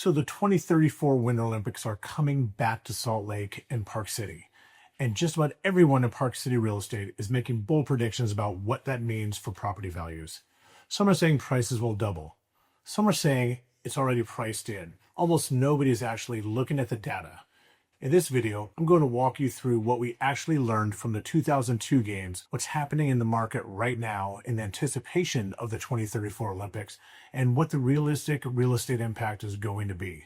So the 2034 Winter Olympics are coming back to Salt Lake and Park City. And just about everyone in Park City real estate is making bold predictions about what that means for property values. Some are saying prices will double. Some are saying it's already priced in. Almost nobody is actually looking at the data. In this video, I'm going to walk you through what we actually learned from the 2002 games, what's happening in the market right now in anticipation of the 2034 Olympics, and what the realistic real estate impact is going to be.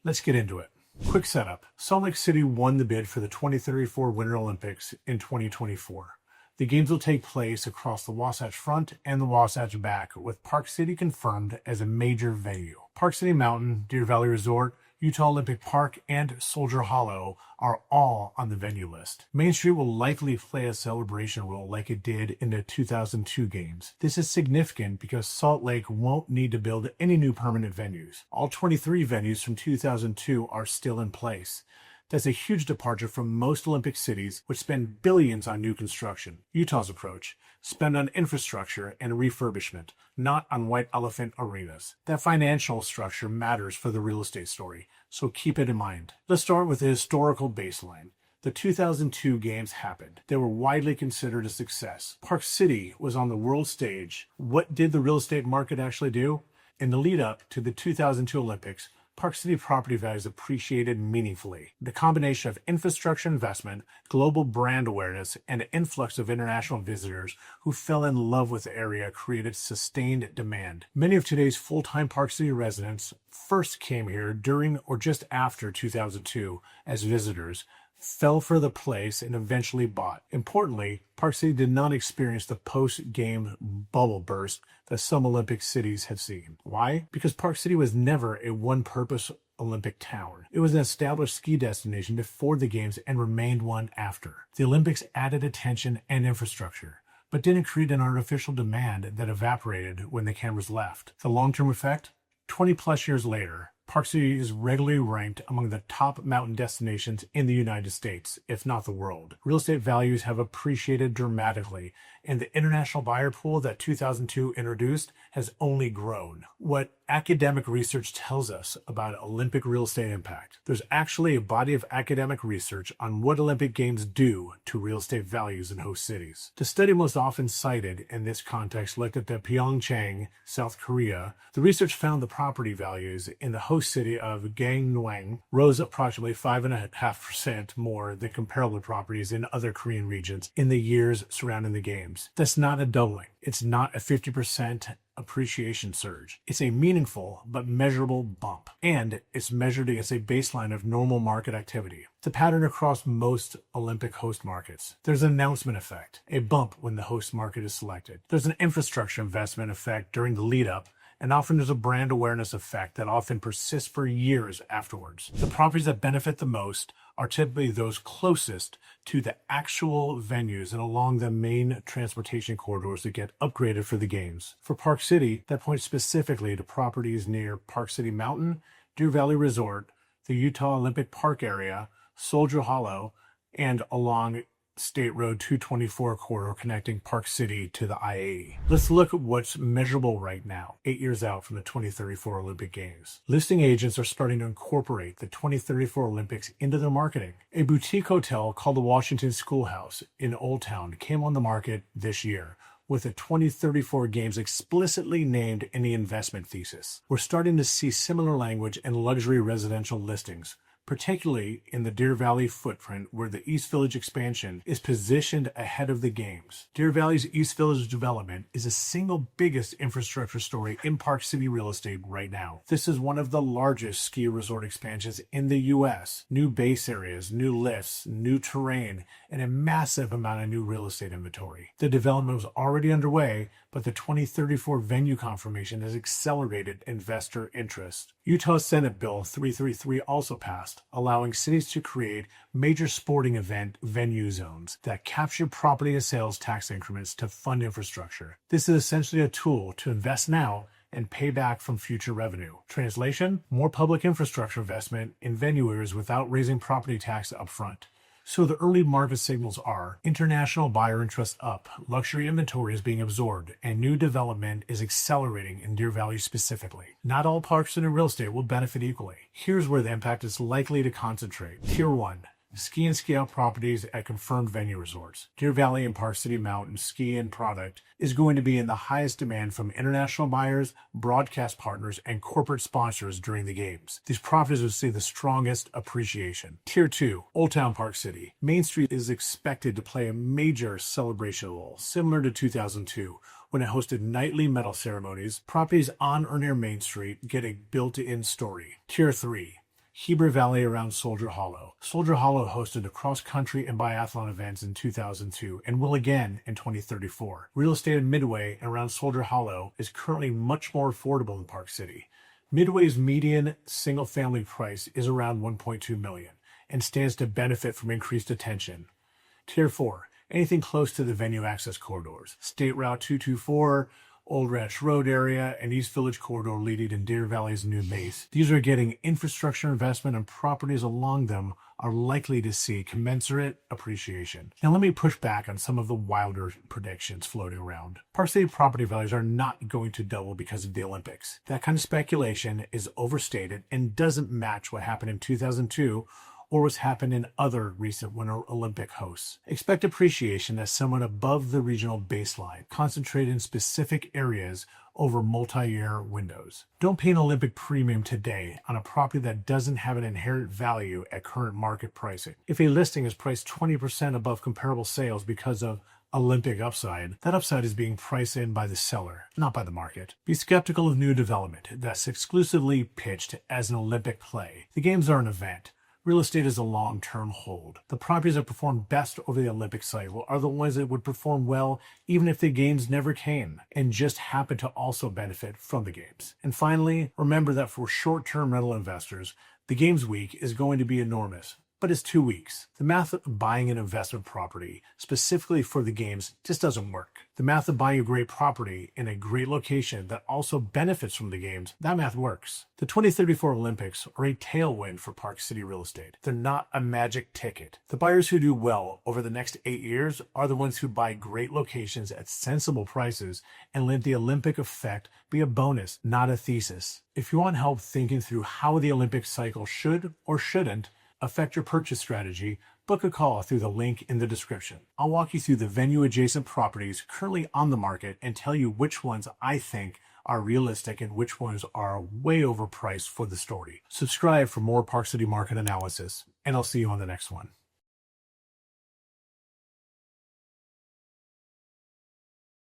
Let's get into it. Quick setup. Salt Lake City won the bid for the 2034 Winter Olympics in 2024. The games will take place across the Wasatch Front and the Wasatch Back, with Park City confirmed as a major venue. Park City Mountain, Deer Valley Resort, Utah Olympic Park, and Soldier Hollow are all on the venue list. Main Street will likely play a celebration role like it did in the 2002 games. This is significant because Salt Lake won't need to build any new permanent venues. All 23 venues from 2002 are still in place. That's a huge departure from most Olympic cities, which spend billions on new construction. Utah's approach: spend on infrastructure and refurbishment, not on white elephant arenas. That financial structure matters for the real estate story, so keep it in mind. Let's start with the historical baseline. The 2002 games happened. They were widely considered a success. Park City was on the world stage. What did the real estate market actually do? In the lead up to the 2002 Olympics, Park City property values appreciated meaningfully. The combination of infrastructure investment, global brand awareness, and an influx of international visitors who fell in love with the area created sustained demand. Many of today's full-time Park City residents first came here during or just after 2002 as visitors, fell for the place, and eventually bought. Importantly, Park City did not experience the post-game bubble burst that some Olympic cities have seen. Why? Because Park City was never a one-purpose Olympic town. It was an established ski destination before the games and remained one after. The Olympics added attention and infrastructure, but didn't create an artificial demand that evaporated when the cameras left. The long-term effect? 20 plus years later, Park City is regularly ranked among the top mountain destinations in the United States, if not the world. Real estate values have appreciated dramatically, and the international buyer pool that 2002 introduced has only grown. What academic research tells us about Olympic real estate impact. There's actually a body of academic research on what Olympic Games do to real estate values in host cities. The study most often cited in this context looked at the Pyeongchang, South Korea. The research found the property values in the host city of Gangneung rose approximately 5.5% more than comparable properties in other Korean regions in the years surrounding the games. That's not a doubling. It's not a 50% appreciation surge. It's a meaningful but measurable bump, and it's measured against a baseline of normal market activity. It's a pattern across most Olympic host markets. There's an announcement effect, a bump when the host market is selected. There's an infrastructure investment effect during the lead up, and often there's a brand awareness effect that often persists for years afterwards. The properties that benefit the most are typically those closest to the actual venues and along the main transportation corridors that get upgraded for the games. For Park City, that points specifically to properties near Park City Mountain, Deer Valley Resort, the Utah Olympic Park area, Soldier Hollow, and along State Road 224 corridor connecting Park City to the I-80. Let's look at what's measurable right now, 8 years out from the 2034 Olympic Games. Listing agents are starting to incorporate the 2034 Olympics into their marketing. A boutique hotel called the Washington Schoolhouse in Old Town came on the market this year, with the 2034 games explicitly named in the investment thesis. We're starting to see similar language in luxury residential listings, particularly in the Deer Valley footprint where the East Village expansion is positioned ahead of the games. Deer Valley's East Village development is the single biggest infrastructure story in Park City real estate right now. This is one of the largest ski resort expansions in the U.S. New base areas, new lifts, new terrain, and a massive amount of new real estate inventory. The development was already underway, but the 2034 venue confirmation has accelerated investor interest. Utah Senate Bill 333 also passed, allowing cities to create major sporting event venue zones that capture property and sales tax increments to fund infrastructure. This is essentially a tool to invest now and pay back from future revenue. Translation: more public infrastructure investment in venue areas without raising property tax upfront. So the early market signals are international buyer interest up, luxury inventory is being absorbed, and new development is accelerating in Deer Valley specifically. Not all Park City real estate will benefit equally. Here's where the impact is likely to concentrate. Tier 1. Ski and ski out properties at confirmed venue resorts. Deer Valley and Park City Mountain ski and product is going to be in the highest demand from international buyers, broadcast partners, and corporate sponsors during the games. These properties will see the strongest appreciation. Tier 2, Old Town Park City. Main Street is expected to play a major celebration role, similar to 2002, when it hosted nightly metal ceremonies. Properties on or near Main Street get a built-in story. Tier 3, Heber Valley around Soldier Hollow. Soldier Hollow hosted the cross-country and biathlon events in 2002 and will again in 2034. Real estate in Midway and around Soldier Hollow is currently much more affordable than Park City. Midway's median single-family price is around $1.2 million and stands to benefit from increased attention. Tier 4, anything close to the venue access corridors. State Route 224, Old Ranch Road area, and East Village corridor leading in Deer Valley's new base. These are getting infrastructure investment, and properties along them are likely to see commensurate appreciation. Now let me push back on some of the wilder predictions floating around. Park City property values are not going to double because of the Olympics. That kind of speculation is overstated and doesn't match what happened in 2002 or what's happened in other recent Winter Olympic hosts. Expect appreciation that's somewhat above the regional baseline, concentrated in specific areas over multi-year windows. Don't pay an Olympic premium today on a property that doesn't have an inherent value at current market pricing. If a listing is priced 20% above comparable sales because of Olympic upside, that upside is being priced in by the seller, not by the market. Be skeptical of new development that's exclusively pitched as an Olympic play. The games are an event. Real estate is a long-term hold. The properties that perform best over the Olympic cycle are the ones that would perform well even if the games never came and just happen to also benefit from the games. And finally, remember that for short-term rental investors, the games week is going to be enormous. But it's 2 weeks. The math of buying an investment property specifically for the games just doesn't work. The math of buying a great property in a great location that also benefits from the games, that math works. The 2034 Olympics are a tailwind for Park City real estate. They're not a magic ticket. The buyers who do well over the next 8 years are the ones who buy great locations at sensible prices and let the Olympic effect be a bonus, not a thesis. If you want help thinking through how the Olympic cycle should or shouldn't affect your purchase strategy, book a call through the link in the description. I'll walk you through the venue-adjacent properties currently on the market and tell you which ones I think are realistic and which ones are way overpriced for the story. Subscribe for more Park City market analysis, and I'll see you on the next one.